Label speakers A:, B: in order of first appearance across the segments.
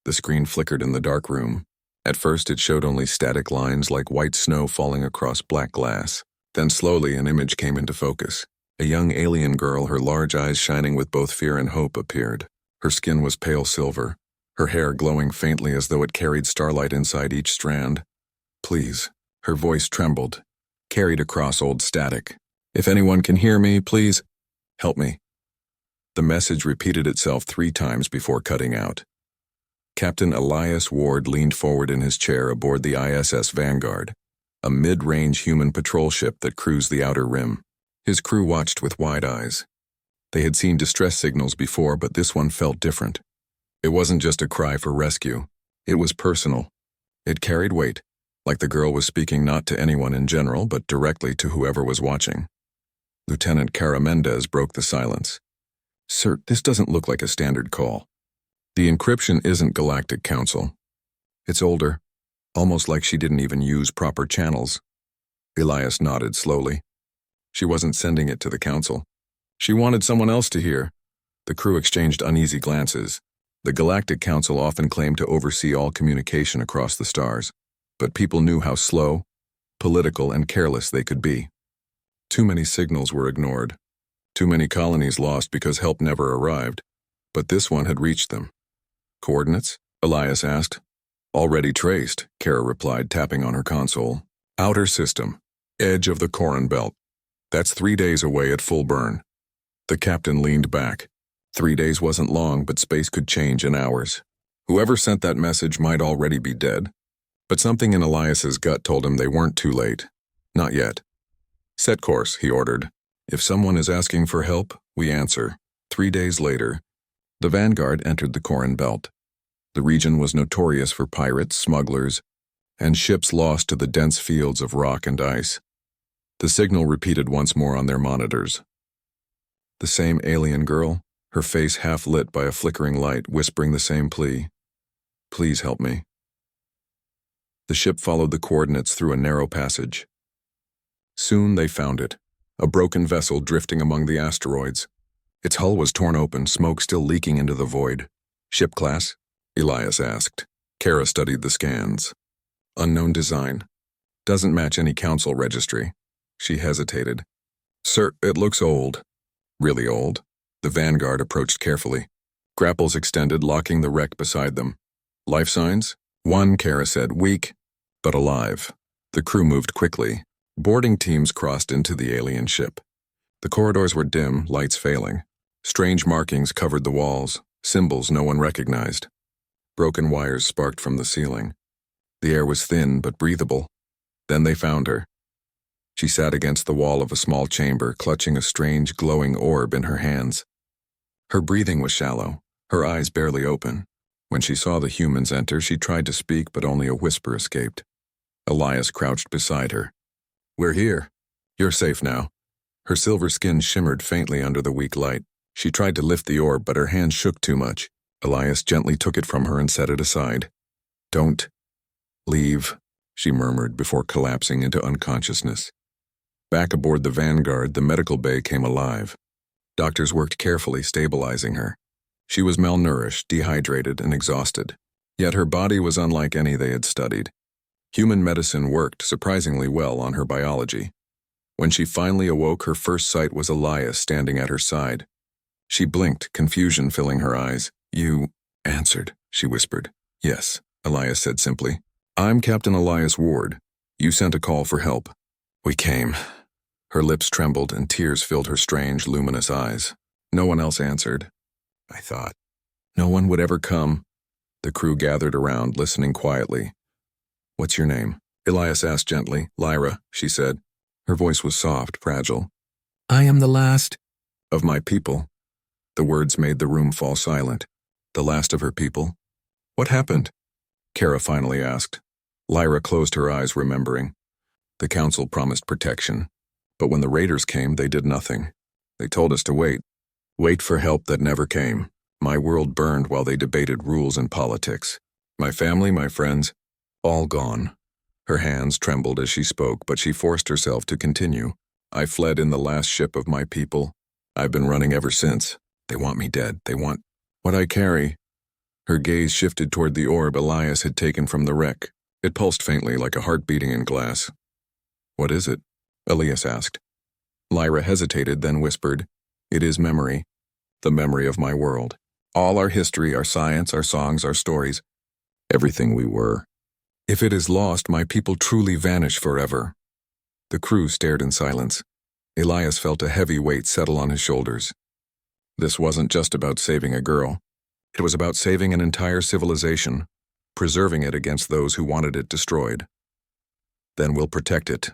A: The screen flickered in the dark room. At first it showed only static lines like white snow falling across black glass. Then slowly an image came into focus. A young alien girl, her large eyes shining with both fear and hope, appeared. Her skin was pale silver, her hair glowing faintly as though it carried starlight inside each strand. Please. Her voice trembled, carried across old static. If anyone can hear me, please, help me. The message repeated itself 3 times before cutting out. Captain Elias Ward leaned forward in his chair aboard the ISS Vanguard, a mid-range human patrol ship that cruised the outer rim. His crew watched with wide eyes. They had seen distress signals before, but this one felt different. It wasn't just a cry for rescue. It was personal. It carried weight, like the girl was speaking not to anyone in general, but directly to whoever was watching. Lieutenant Cara Mendez broke the silence. Sir, this doesn't look like a standard call. The encryption isn't Galactic Council. It's older, almost like she didn't even use proper channels. Elias nodded slowly. She wasn't sending it to the Council. She wanted someone else to hear. The crew exchanged uneasy glances. The Galactic Council often claimed to oversee all communication across the stars, but people knew how slow, political, and careless they could be. Too many signals were ignored. Too many colonies lost because help never arrived. But this one had reached them. Coordinates? Elias asked. Already traced, Kara replied, tapping on her console. Outer system. Edge of the Corin Belt. That's 3 days away at full burn. The captain leaned back. 3 days wasn't long, but space could change in hours. Whoever sent that message might already be dead. But something in Elias's gut told him they weren't too late. Not yet. Set course, he ordered. If someone is asking for help, we answer. 3 days later, the Vanguard entered the Corin Belt. The region was notorious for pirates, smugglers, and ships lost to the dense fields of rock and ice. The signal repeated once more on their monitors. The same alien girl, her face half lit by a flickering light, whispering the same plea. Please help me. The ship followed the coordinates through a narrow passage. Soon they found it, a broken vessel drifting among the asteroids. Its hull was torn open, smoke still leaking into the void. Ship class? Elias asked. Kara studied the scans. Unknown design. Doesn't match any council registry. She hesitated. Sir, it looks old. Really old? The Vanguard approached carefully. Grapples extended, locking the wreck beside them. Life signs? One, Kara said, weak, but alive. The crew moved quickly. Boarding teams crossed into the alien ship. The corridors were dim, lights failing. Strange markings covered the walls, symbols no one recognized. Broken wires sparked from the ceiling. The air was thin but breathable. Then they found her. She sat against the wall of a small chamber, clutching a strange, glowing orb in her hands. Her breathing was shallow, her eyes barely open. When she saw the humans enter, she tried to speak, but only a whisper escaped. Elias crouched beside her. We're here. You're safe now. Her silver skin shimmered faintly under the weak light. She tried to lift the orb, but her hand shook too much. Elias gently took it from her and set it aside. Don't leave, she murmured before collapsing into unconsciousness. Back aboard the Vanguard, the medical bay came alive. Doctors worked carefully, stabilizing her. She was malnourished, dehydrated, and exhausted. Yet her body was unlike any they had studied. Human medicine worked surprisingly well on her biology. When she finally awoke, her first sight was Elias standing at her side. She blinked, confusion filling her eyes. You answered, she whispered. Yes, Elias said simply. I'm Captain Elias Ward. You sent a call for help. We came. Her lips trembled and tears filled her strange, luminous eyes. No one else answered. I thought. No one would ever come. The crew gathered around, listening quietly. What's your name? Elias asked gently. Lyra, she said. Her voice was soft, fragile. I am the last of my people. The words made the room fall silent. The last of her people? What happened? Kara finally asked. Lyra closed her eyes, remembering. The council promised protection. But when the raiders came, they did nothing. They told us to wait. Wait for help that never came. My world burned while they debated rules and politics. My family, my friends, all gone. Her hands trembled as she spoke, but she forced herself to continue. I fled in the last ship of my people. I've been running ever since. They want me dead. They want what I carry. Her gaze shifted toward the orb Elias had taken from the wreck. It pulsed faintly like a heart beating in glass. "What is it?" Elias asked. Lyra hesitated, then whispered, "It is memory. The memory of my world. All our history, our science, our songs, our stories. Everything we were. If it is lost, my people truly vanish forever." The crew stared in silence. Elias felt a heavy weight settle on his shoulders. This wasn't just about saving a girl. It was about saving an entire civilization, preserving it against those who wanted it destroyed. "Then we'll protect it,"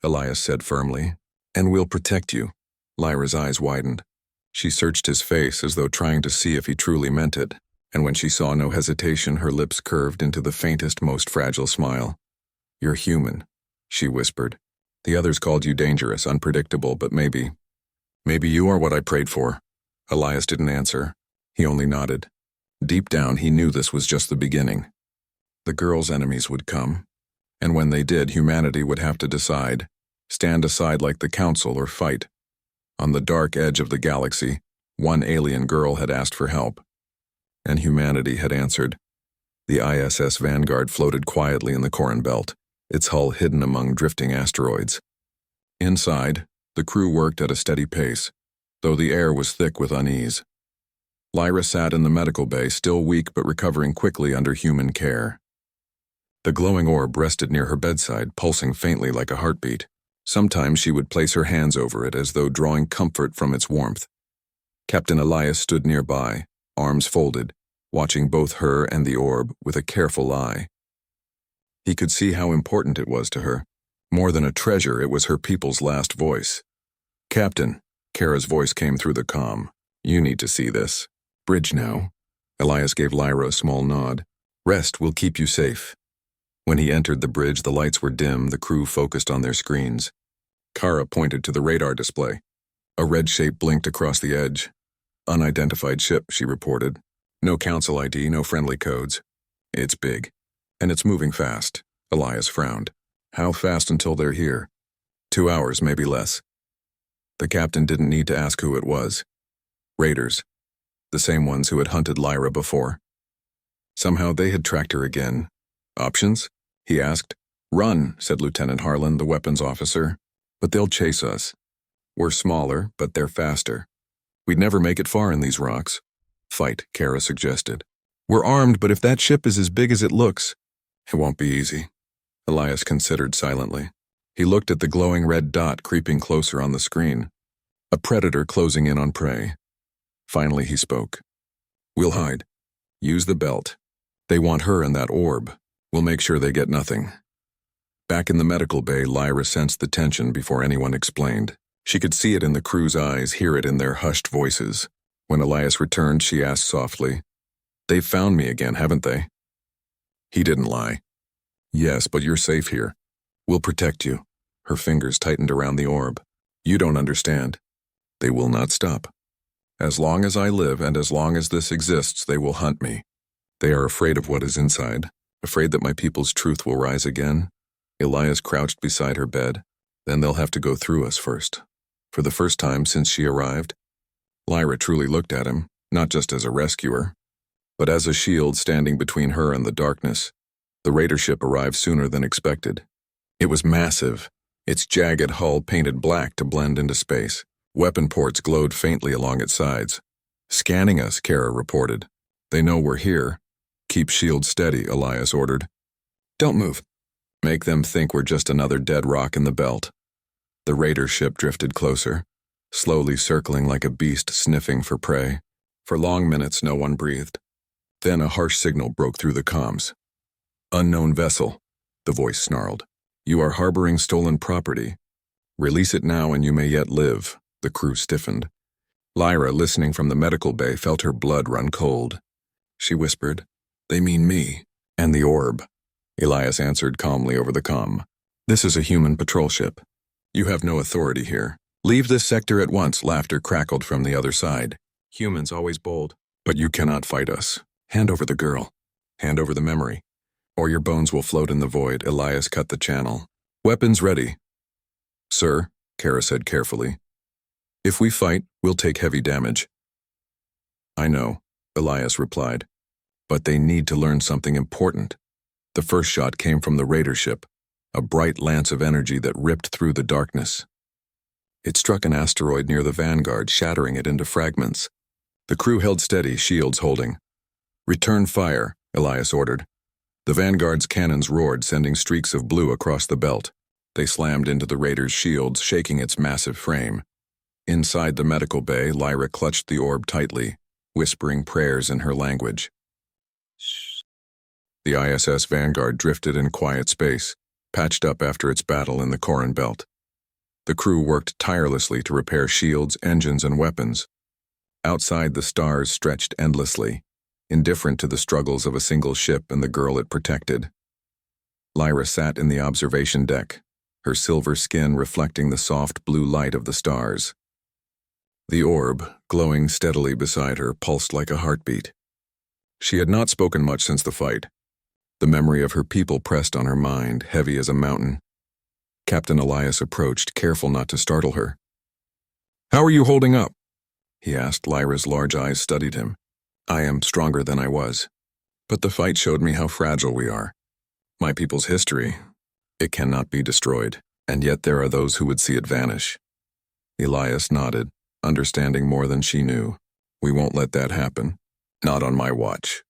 A: Elias said firmly. "And we'll protect you." Lyra's eyes widened. She searched his face as though trying to see if he truly meant it, and when she saw no hesitation, her lips curved into the faintest, most fragile smile. "You're human," she whispered. "The others called you dangerous, unpredictable, but maybe you are what I prayed for." Elias didn't answer. He only nodded. Deep down, he knew this was just the beginning. The girl's enemies would come, and when they did, humanity would have to decide, stand aside like the Council or fight. On the dark edge of the galaxy, one alien girl had asked for help, and humanity had answered. The ISS Vanguard floated quietly in the Corin Belt, its hull hidden among drifting asteroids. Inside, the crew worked at a steady pace, though the air was thick with unease. Lyra sat in the medical bay, still weak but recovering quickly under human care. The glowing orb rested near her bedside, pulsing faintly like a heartbeat. Sometimes she would place her hands over it as though drawing comfort from its warmth. Captain Elias stood nearby, arms folded, watching both her and the orb with a careful eye. He could see how important it was to her. More than a treasure, it was her people's last voice. "Captain," Kara's voice came through the comm. "You need to see this. Bridge now." Elias gave Lyra a small nod. "Rest will keep you safe." When he entered the bridge, the lights were dim, the crew focused on their screens. Kara pointed to the radar display. A red shape blinked across the edge. "Unidentified ship," she reported. "No council ID, no friendly codes. It's big. And it's moving fast." Elias frowned. "How fast until they're here?" 2 hours, maybe less." The captain didn't need to ask who it was. Raiders. The same ones who had hunted Lyra before. Somehow they had tracked her again. "Options?" he asked. "Run," said Lieutenant Harlan, the weapons officer. "But they'll chase us. We're smaller, but they're faster. We'd never make it far in these rocks." "Fight," Kara suggested. "We're armed, but if that ship is as big as it looks, it won't be easy." Elias considered silently. He looked at the glowing red dot creeping closer on the screen. A predator closing in on prey. Finally he spoke. "We'll hide. Use the belt. They want her and that orb. We'll make sure they get nothing." Back in the medical bay, Lyra sensed the tension before anyone explained. She could see it in the crew's eyes, hear it in their hushed voices. When Elias returned, she asked softly, "They've found me again, haven't they?" He didn't lie. "Yes, but you're safe here. We'll protect you." Her fingers tightened around the orb. "You don't understand. They will not stop. As long as I live and as long as this exists, they will hunt me. They are afraid of what is inside, afraid that my people's truth will rise again." Elias crouched beside her bed. "Then they'll have to go through us first." For the first time since she arrived, Lyra truly looked at him, not just as a rescuer, but as a shield standing between her and the darkness. The raider ship arrived sooner than expected. It was massive, its jagged hull painted black to blend into space. Weapon ports glowed faintly along its sides. "Scanning us," Kara reported. "They know we're here." "Keep shields steady," Elias ordered. "Don't move. Make them think we're just another dead rock in the belt." The raider ship drifted closer, slowly circling like a beast sniffing for prey. For long minutes, no one breathed. Then a harsh signal broke through the comms. "Unknown vessel," the voice snarled. "You are harboring stolen property. Release it now and you may yet live." The crew stiffened. Lyra, listening from the medical bay, felt her blood run cold. She whispered, "They mean me, and the orb." Elias answered calmly over the comm. "This is a human patrol ship. You have no authority here. Leave this sector at once." Laughter crackled from the other side. "Humans always bold. But you cannot fight us. Hand over the girl. Hand over the memory. Or your bones will float in the void." Elias cut the channel. "Weapons ready." "Sir," Kara said carefully. "If we fight, we'll take heavy damage." "I know," Elias replied. But they need to learn something important. The first shot came from the raider ship, a bright lance of energy that ripped through the darkness. It struck an asteroid near the Vanguard, shattering it into fragments. The crew held steady, shields holding. "Return fire," Elias ordered. The Vanguard's cannons roared, sending streaks of blue across the belt. They slammed into the raider's shields, shaking its massive frame. Inside the medical bay, Lyra clutched the orb tightly, whispering prayers in her language. The ISS Vanguard drifted in quiet space, patched up after its battle in the Corin Belt. The crew worked tirelessly to repair shields, engines, and weapons. Outside, the stars stretched endlessly, indifferent to the struggles of a single ship and the girl it protected. Lyra sat in the observation deck, her silver skin reflecting the soft blue light of the stars. The orb, glowing steadily beside her, pulsed like a heartbeat. She had not spoken much since the fight. The memory of her people pressed on her mind, heavy as a mountain. Captain Elias approached, careful not to startle her. "How are you holding up?" he asked. Lyra's large eyes studied him. "I am stronger than I was. But the fight showed me how fragile we are. My people's history, it cannot be destroyed, and yet there are those who would see it vanish." Elias nodded, understanding more than she knew. "We won't let that happen. Not on my watch."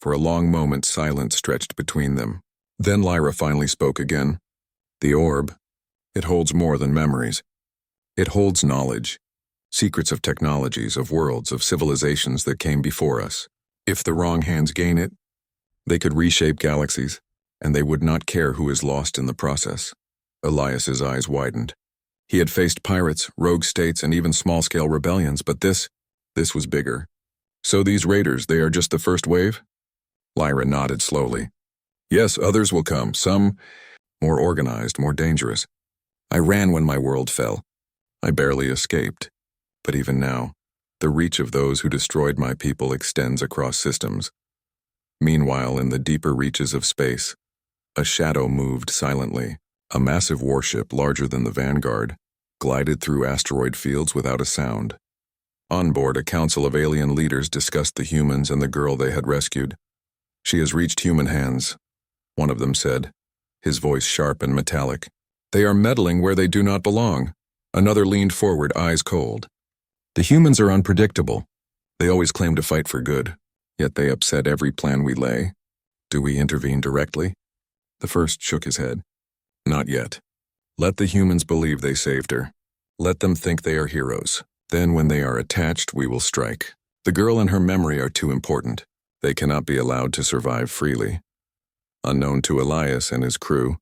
A: For a long moment, silence stretched between them. Then Lyra finally spoke again. "The orb, it holds more than memories. It holds knowledge, secrets of technologies, of worlds, of civilizations that came before us. If the wrong hands gain it, they could reshape galaxies, and they would not care who is lost in the process." Elias's eyes widened. He had faced pirates, rogue states, and even small-scale rebellions, but this was bigger. "So these raiders, they are just the first wave?" Lyra nodded slowly. "Yes, others will come, some more organized, more dangerous. I ran when my world fell. I barely escaped. But even now, the reach of those who destroyed my people extends across systems." Meanwhile, in the deeper reaches of space, a shadow moved silently. A massive warship, larger than the Vanguard, glided through asteroid fields without a sound. On board, a council of alien leaders discussed the humans and the girl they had rescued. "She has reached human hands," one of them said, his voice sharp and metallic. "They are meddling where they do not belong." Another leaned forward, eyes cold. "The humans are unpredictable. They always claim to fight for good, yet they upset every plan we lay. Do we intervene directly?" The first shook his head. "Not yet. Let the humans believe they saved her. Let them think they are heroes. Then when they are attached, we will strike. The girl and her memory are too important. They cannot be allowed to survive freely." Unknown to Elias and his crew,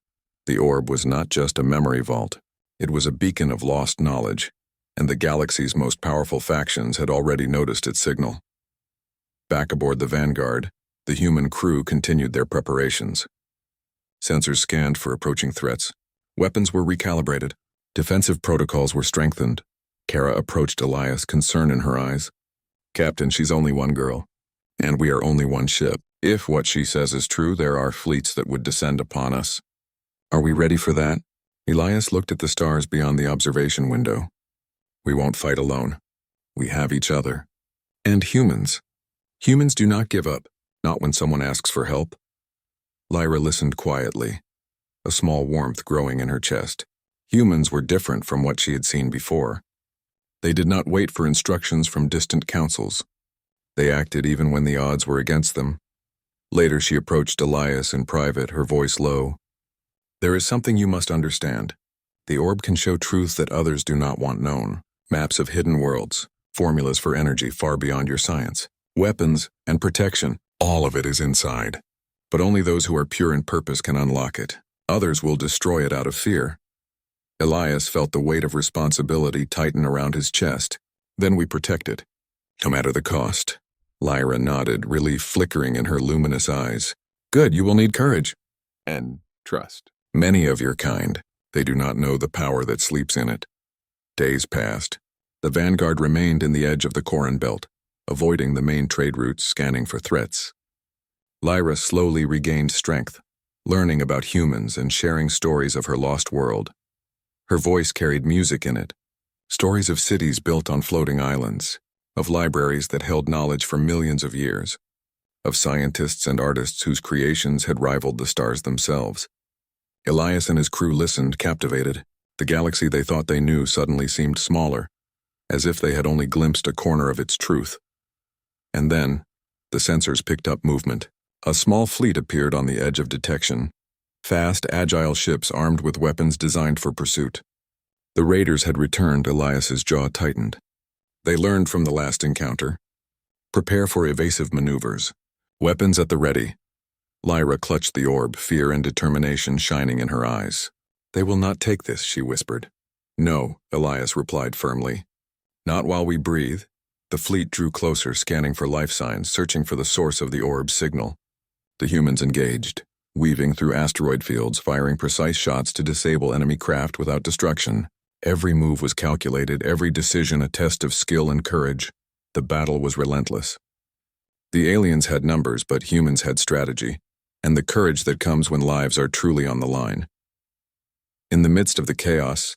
A: the orb was not just a memory vault. It was a beacon of lost knowledge, and the galaxy's most powerful factions had already noticed its signal. Back aboard the Vanguard, the human crew continued their preparations. Sensors scanned for approaching threats. Weapons were recalibrated. Defensive protocols were strengthened. Kara approached Elias, concern in her eyes. "Captain, she's only one girl, and we are only one ship. If what she says is true, there are fleets that would descend upon us. Are we ready for that?" Elias looked at the stars beyond the observation window. "We won't fight alone. We have each other. And humans. Humans do not give up, not when someone asks for help." Lyra listened quietly, a small warmth growing in her chest. Humans were different from what she had seen before. They did not wait for instructions from distant councils. They acted even when the odds were against them. Later she approached Elias in private, her voice low. "There is something you must understand. The orb can show truth that others do not want known. Maps of hidden worlds, formulas for energy far beyond your science, weapons and protection, all of it is inside. But only those who are pure in purpose can unlock it. Others will destroy it out of fear." Elias felt the weight of responsibility tighten around his chest. "Then we protect it, no matter the cost." Lyra nodded, relief flickering in her luminous eyes. "Good, you will need courage. And trust. Many of your kind, they do not know the power that sleeps in it." Days passed. The Vanguard remained in the edge of the Corin Belt, avoiding the main trade routes, scanning for threats. Lyra slowly regained strength, learning about humans and sharing stories of her lost world. Her voice carried music in it, stories of cities built on floating islands, of libraries that held knowledge for millions of years. of scientists and artists whose creations had rivaled the stars themselves. Elias and his crew listened, captivated. The galaxy they thought they knew suddenly seemed smaller, as if they had only glimpsed a corner of its truth. And then, the sensors picked up movement. A small fleet appeared on the edge of detection. Fast, agile ships armed with weapons designed for pursuit. The raiders had returned. Elias's jaw tightened. They learned from the last encounter. Prepare for evasive maneuvers. Weapons at the ready. Lyra clutched the orb, fear and determination shining in her eyes. They will not take this, she whispered. No, Elias replied firmly. Not while we breathe. The fleet drew closer, scanning for life signs, searching for the source of the orb's signal. The humans engaged, weaving through asteroid fields, firing precise shots to disable enemy craft without destruction. Every move was calculated, every decision a test of skill and courage. The battle was relentless. The aliens had numbers, but humans had strategy, and the courage that comes when lives are truly on the line. In the midst of the chaos,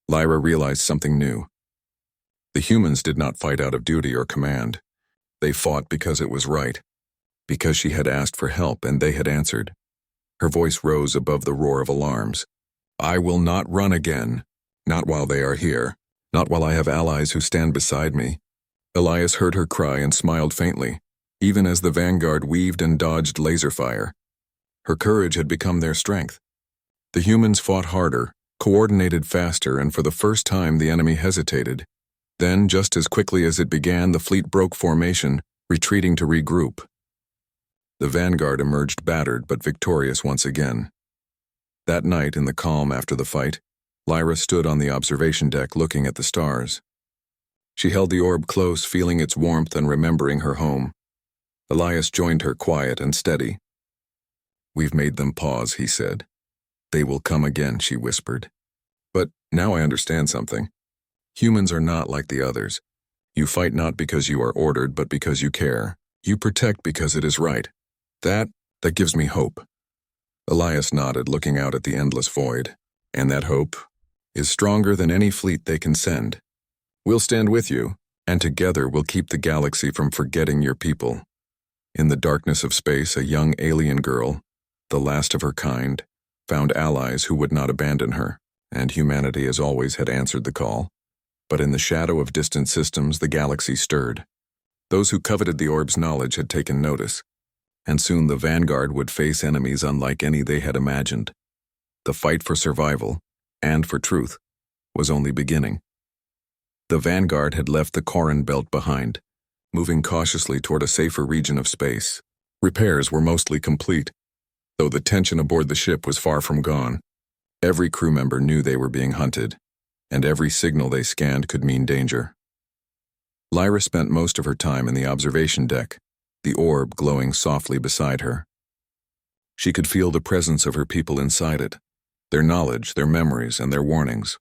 A: Lyra realized something new. The humans did not fight out of duty or command. They fought because it was right, because she had asked for help and they had answered. Her voice rose above the roar of alarms. I will not run again. Not while they are here. Not while I have allies who stand beside me. Elias heard her cry and smiled faintly, even as the vanguard weaved and dodged laser fire. Her courage had become their strength. The humans fought harder, coordinated faster, and for the first time the enemy hesitated. Then, just as quickly as it began, the fleet broke formation, retreating to regroup. The vanguard emerged battered but victorious once again. That night, in the calm after the fight, Lyra stood on the observation deck looking at the stars. She held the orb close, feeling its warmth and remembering her home. Elias joined her, quiet and steady. We've made them pause, he said. They will come again, she whispered. But now I understand something. Humans are not like the others. You fight not because you are ordered, but because you care. You protect because it is right. That gives me hope. Elias nodded, looking out at the endless void. And that hope is stronger than any fleet they can send. We'll stand with you, and together we'll keep the galaxy from forgetting your people. In the darkness of space, a young alien girl, the last of her kind, found allies who would not abandon her, and humanity as always had answered the call. But in the shadow of distant systems, the galaxy stirred. Those who coveted the orb's knowledge had taken notice, and soon the vanguard would face enemies unlike any they had imagined. The fight for survival, and for truth, was only beginning. The vanguard had left the Corin belt behind, moving cautiously toward a safer region of space. Repairs were mostly complete, though the tension aboard the ship was far from gone. Every crew member knew they were being hunted, and every signal they scanned could mean danger. Lyra spent most of her time in the observation deck, the orb glowing softly beside her. She could feel the presence of her people inside it, their knowledge, their memories, and their warnings.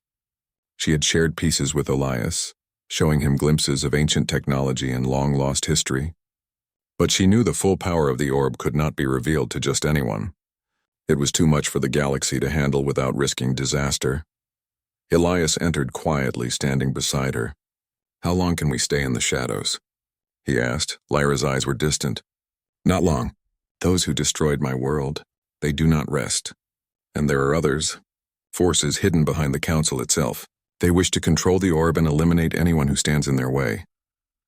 A: She had shared pieces with Elias, showing him glimpses of ancient technology and long-lost history. But she knew the full power of the orb could not be revealed to just anyone. It was too much for the galaxy to handle without risking disaster. Elias entered quietly, standing beside her. How long can we stay in the shadows? He asked. Lyra's eyes were distant. Not long. Those who destroyed my world, they do not rest. And there are others, forces hidden behind the council itself. They wish to control the orb and eliminate anyone who stands in their way.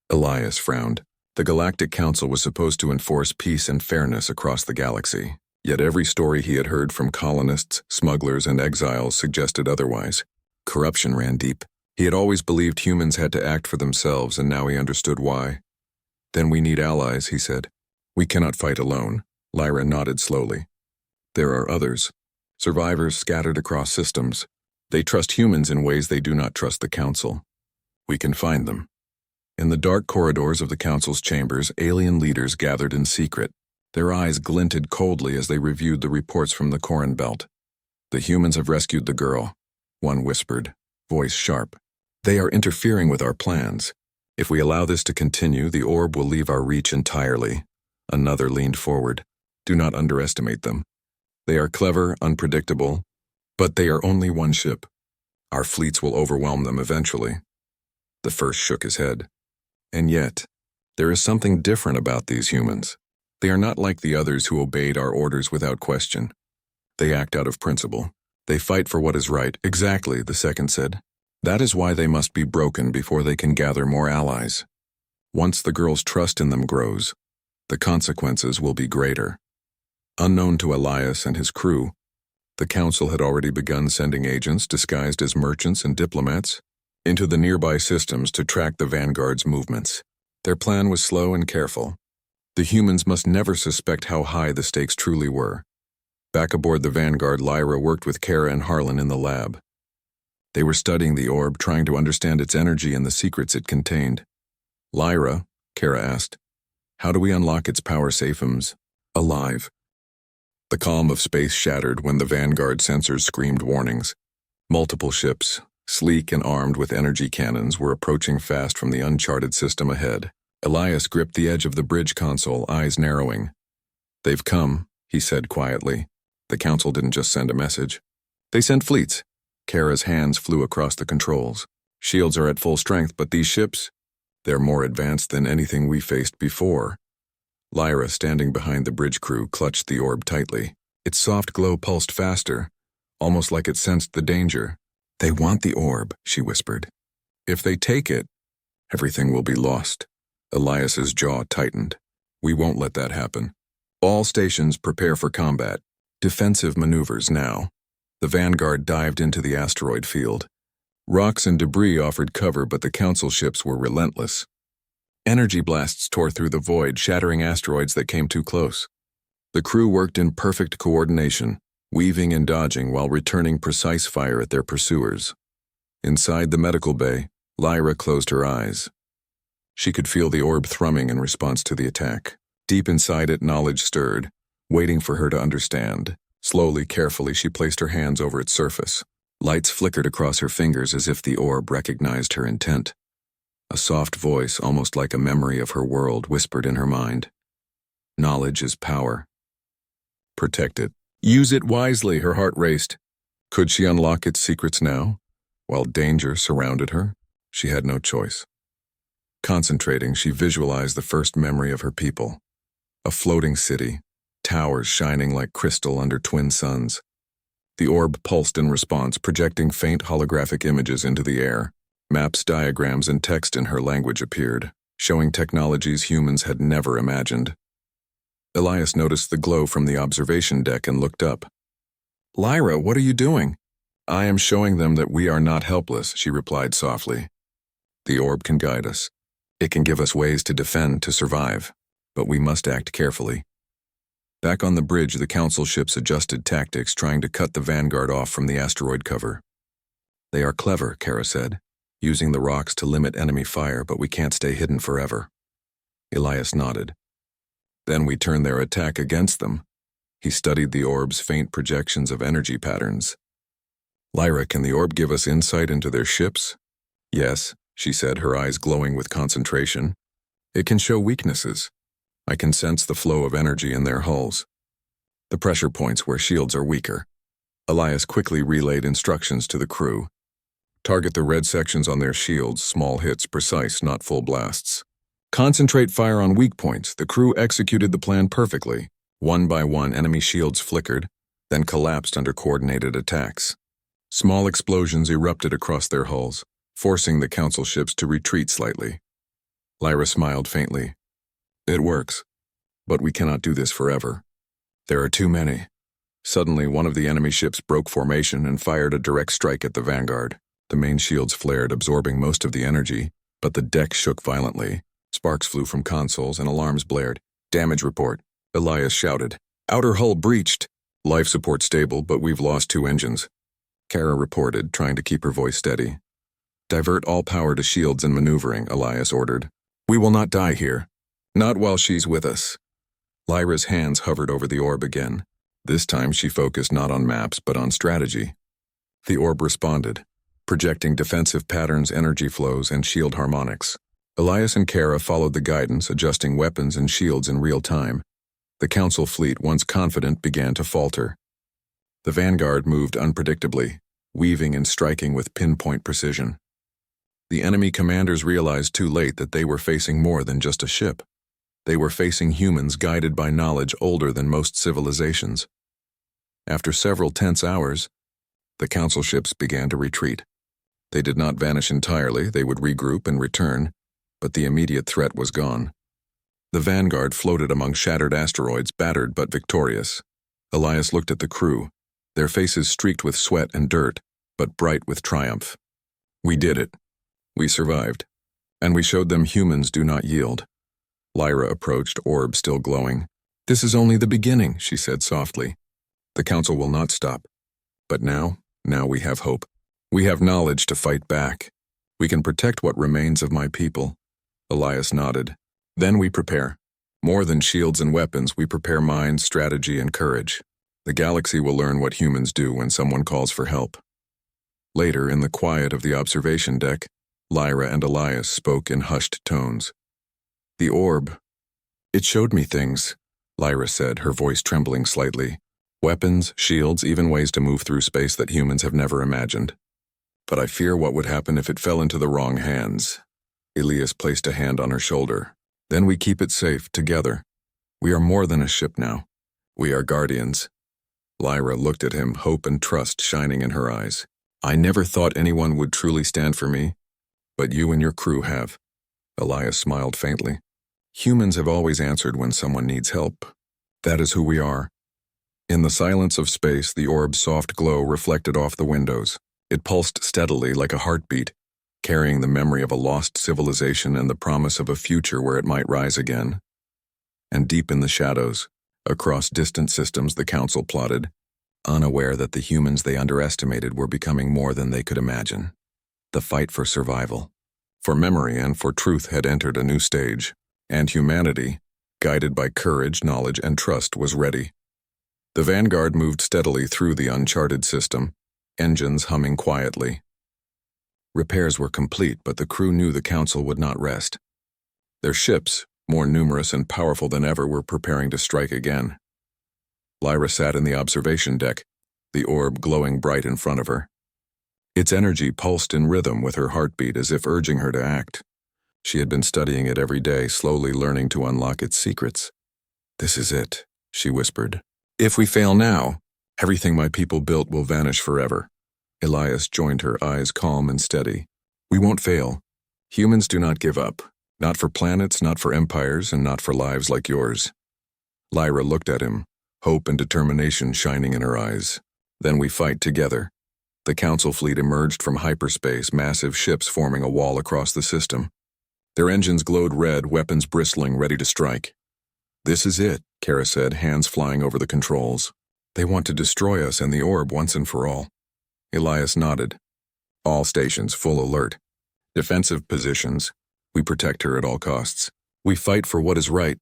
A: Elias frowned. The Galactic Council was supposed to enforce peace and fairness across the galaxy. Yet every story he had heard from colonists, smugglers, and exiles suggested otherwise. Corruption ran deep. He had always believed humans had to act for themselves, and now he understood why. Then we need allies, he said. We cannot fight alone. Lyra nodded slowly. There are others. Survivors scattered across systems. They trust humans in ways they do not trust the Council. We can find them. In the dark corridors of the Council's chambers, alien leaders gathered in secret. Their eyes glinted coldly as they reviewed the reports from the Corin belt. The humans have rescued the girl, one whispered, voice sharp. They are interfering with our plans. If we allow this to continue, the orb will leave our reach entirely. Another leaned forward. Do not underestimate them. They are clever, unpredictable, but they are only one ship. Our fleets will overwhelm them eventually. The first shook his head. And yet, there is something different about these humans. They are not like the others who obeyed our orders without question. They act out of principle. They fight for what is right. Exactly, the second said. That is why they must be broken before they can gather more allies. Once the girl's trust in them grows, the consequences will be greater. Unknown to Elias and his crew, the council had already begun sending agents disguised as merchants and diplomats into the nearby systems to track the Vanguard's movements. Their plan was slow and careful. The humans must never suspect how high the stakes truly were. Back aboard the Vanguard, Lyra worked with Kara and Harlan in the lab. They were studying the orb, trying to understand its energy and the secrets it contained. Lyra, Kara asked, how do we unlock its power safe alive? The calm of space shattered when the Vanguard sensors screamed warnings. Multiple ships, sleek and armed with energy cannons, were approaching fast from the uncharted system ahead. Elias gripped the edge of the bridge console, eyes narrowing. They've come, he said quietly. The council didn't just send a message. They sent fleets. Kara's hands flew across the controls. Shields are at full strength, but these ships, they're more advanced than anything we faced before. Lyra, standing behind the bridge crew, clutched the orb tightly. Its soft glow pulsed faster, almost like it sensed the danger. They want the orb, she whispered. If they take it, everything will be lost. Elias's jaw tightened. We won't let that happen. All stations prepare for combat. Defensive maneuvers now. The Vanguard dived into the asteroid field. Rocks and debris offered cover, but the council ships were relentless. Energy blasts tore through the void, shattering asteroids that came too close. The crew worked in perfect coordination, weaving and dodging while returning precise fire at their pursuers. Inside the medical bay, Lyra closed her eyes. She could feel the orb thrumming in response to the attack. Deep inside it, knowledge stirred, waiting for her to understand. Slowly, carefully, she placed her hands over its surface. Lights flickered across her fingers as if the orb recognized her intent. A soft voice, almost like a memory of her world, whispered in her mind. Knowledge is power. Protect it. Use it wisely, her heart raced. Could she unlock its secrets now? While danger surrounded her, she had no choice. Concentrating, she visualized the first memory of her people. A floating city, towers shining like crystal under twin suns. The orb pulsed in response, projecting faint holographic images into the air. Maps, diagrams, and text in her language appeared, showing technologies humans had never imagined. Elias noticed the glow from the observation deck and looked up. Lyra, what are you doing? I am showing them that we are not helpless, she replied softly. The orb can guide us. It can give us ways to defend, to survive, but we must act carefully. Back on the bridge, the council ships adjusted tactics, trying to cut the Vanguard off from the asteroid cover. They are clever, Kara said, using the rocks to limit enemy fire, but we can't stay hidden forever. Elias nodded. Then we turn their attack against them. He studied the orb's faint projections of energy patterns. Lyra, can the orb give us insight into their ships? Yes, she said, her eyes glowing with concentration. It can show weaknesses. I can sense the flow of energy in their hulls. The pressure points where shields are weaker. Elias quickly relayed instructions to the crew. Target the red sections on their shields, small hits, precise, not full blasts. Concentrate fire on weak points. The crew executed the plan perfectly. One by one, enemy shields flickered, then collapsed under coordinated attacks. Small explosions erupted across their hulls, forcing the council ships to retreat slightly. Lyra smiled faintly. It works, but we cannot do this forever. There are too many. Suddenly, one of the enemy ships broke formation and fired a direct strike at the Vanguard. The main shields flared, absorbing most of the energy, but the deck shook violently. Sparks flew from consoles and alarms blared. Damage report, Elias shouted. Outer hull breached. Life support stable, but we've lost 2 engines. Kara reported, trying to keep her voice steady. Divert all power to shields and maneuvering, Elias ordered. We will not die here. Not while she's with us. Lyra's hands hovered over the orb again. This time she focused not on maps, but on strategy. The orb responded, projecting defensive patterns, energy flows, and shield harmonics. Elias and Kara followed the guidance, adjusting weapons and shields in real time. The council fleet, once confident, began to falter. The Vanguard moved unpredictably, weaving and striking with pinpoint precision. The enemy commanders realized too late that they were facing more than just a ship. They were facing humans guided by knowledge older than most civilizations. After several tense hours, the council ships began to retreat. They did not vanish entirely, they would regroup and return, but the immediate threat was gone. The vanguard floated among shattered asteroids, battered but victorious. Elias looked at the crew, their faces streaked with sweat and dirt, but bright with triumph. We did it. We survived. And we showed them humans do not yield. Lyra approached, orb still glowing. This is only the beginning, she said softly. The council will not stop. But now we have hope. We have knowledge to fight back. We can protect what remains of my people. Elias nodded. Then we prepare. More than shields and weapons, we prepare minds, strategy, and courage. The galaxy will learn what humans do when someone calls for help. Later, in the quiet of the observation deck, Lyra and Elias spoke in hushed tones. The orb. It showed me things, Lyra said, her voice trembling slightly. Weapons, shields, even ways to move through space that humans have never imagined. But I fear what would happen if it fell into the wrong hands. Elias placed a hand on her shoulder. Then we keep it safe, together. We are more than a ship now. We are guardians. Lyra looked at him, hope and trust shining in her eyes. I never thought anyone would truly stand for me, but you and your crew have. Elias smiled faintly. Humans have always answered when someone needs help. That is who we are. In the silence of space, the orb's soft glow reflected off the windows. It pulsed steadily like a heartbeat, carrying the memory of a lost civilization and the promise of a future where it might rise again. And deep in the shadows, across distant systems, the council plotted, unaware that the humans they underestimated were becoming more than they could imagine. The fight for survival, for memory and for truth had entered a new stage, and humanity, guided by courage, knowledge, and trust, was ready. The vanguard moved steadily through the uncharted system, engines humming quietly. Repairs were complete, but the crew knew the council would not rest. Their ships, more numerous and powerful than ever, were preparing to strike again. Lyra sat in the observation deck, the orb glowing bright in front of her. Its energy pulsed in rhythm with her heartbeat as if urging her to act. She had been studying it every day, slowly learning to unlock its secrets. This is it, she whispered. If we fail now, everything my people built will vanish forever. Elias joined her, eyes calm and steady. We won't fail. Humans do not give up. Not for planets, not for empires, and not for lives like yours. Lyra looked at him, hope and determination shining in her eyes. Then we fight together. The council fleet emerged from hyperspace, massive ships forming a wall across the system. Their engines glowed red, weapons bristling, ready to strike. This is it, Kara said, hands flying over the controls. They want to destroy us and the orb once and for all. Elias nodded. All stations full alert. Defensive positions. We protect her at all costs. We fight for what is right.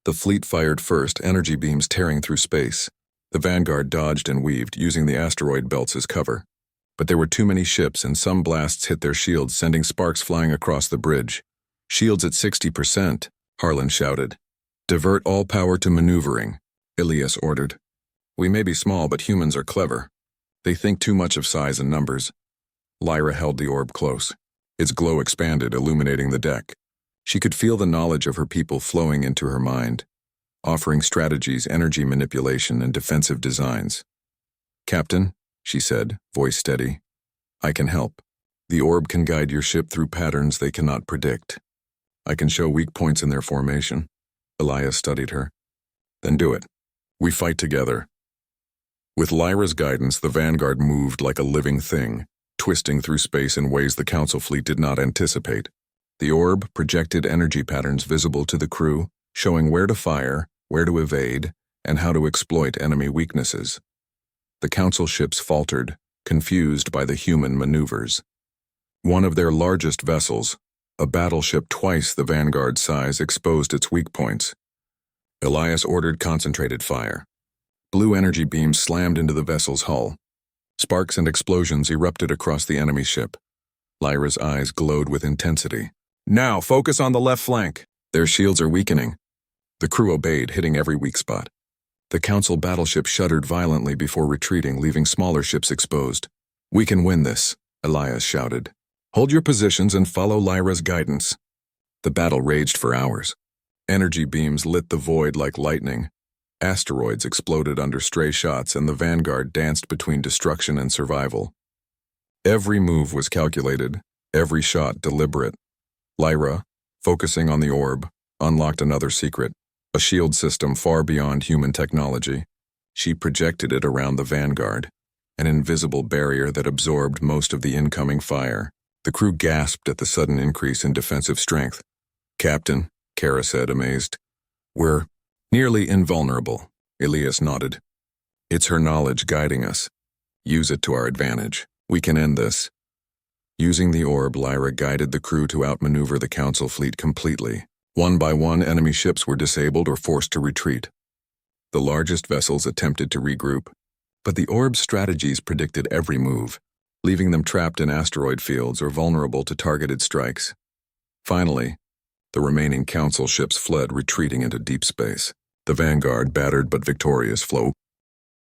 A: The fleet fired first, energy beams tearing through space. The vanguard dodged and weaved, using the asteroid belts as cover. But there were too many ships, and some blasts hit their shields, sending sparks flying across the bridge. Shields at 60%, Harlan shouted. Divert all power to maneuvering, Elias ordered. We may be small, but humans are clever. They think too much of size and numbers. Lyra held the orb close. Its glow expanded, illuminating the deck. She could feel the knowledge of her people flowing into her mind, offering strategies, energy manipulation, and defensive designs. Captain, she said, voice steady, I can help. The orb can guide your ship through patterns they cannot predict. I can show weak points in their formation. Elias studied her. Then do it. We fight together. With Lyra's guidance, the vanguard moved like a living thing, twisting through space in ways the council fleet did not anticipate. The orb projected energy patterns visible to the crew, showing where to fire, where to evade, and how to exploit enemy weaknesses. The council ships faltered, confused by the human maneuvers. One of their largest vessels, a battleship twice the vanguard's size, exposed its weak points. Elias ordered concentrated fire. Blue energy beams slammed into the vessel's hull. Sparks and explosions erupted across the enemy ship. Lyra's eyes glowed with intensity. Now, focus on the left flank. Their shields are weakening. The crew obeyed, hitting every weak spot. The council battleship shuddered violently before retreating, leaving smaller ships exposed. We can win this, Elias shouted. Hold your positions and follow Lyra's guidance. The battle raged for hours. Energy beams lit the void like lightning. Asteroids exploded under stray shots, and the vanguard danced between destruction and survival. Every move was calculated, every shot deliberate. Lyra, focusing on the orb, unlocked another secret, a shield system far beyond human technology. She projected it around the vanguard, an invisible barrier that absorbed most of the incoming fire. The crew gasped at the sudden increase in defensive strength. "Captain," Kara said, amazed. "We're nearly invulnerable," Elias nodded. "It's her knowledge guiding us. Use it to our advantage. We can end this." Using the orb, Lyra guided the crew to outmaneuver the Council fleet completely. One by one, enemy ships were disabled or forced to retreat. The largest vessels attempted to regroup, but the orb's strategies predicted every move, leaving them trapped in asteroid fields or vulnerable to targeted strikes. Finally, the remaining Council ships fled, retreating into deep space. The vanguard, battered but victorious,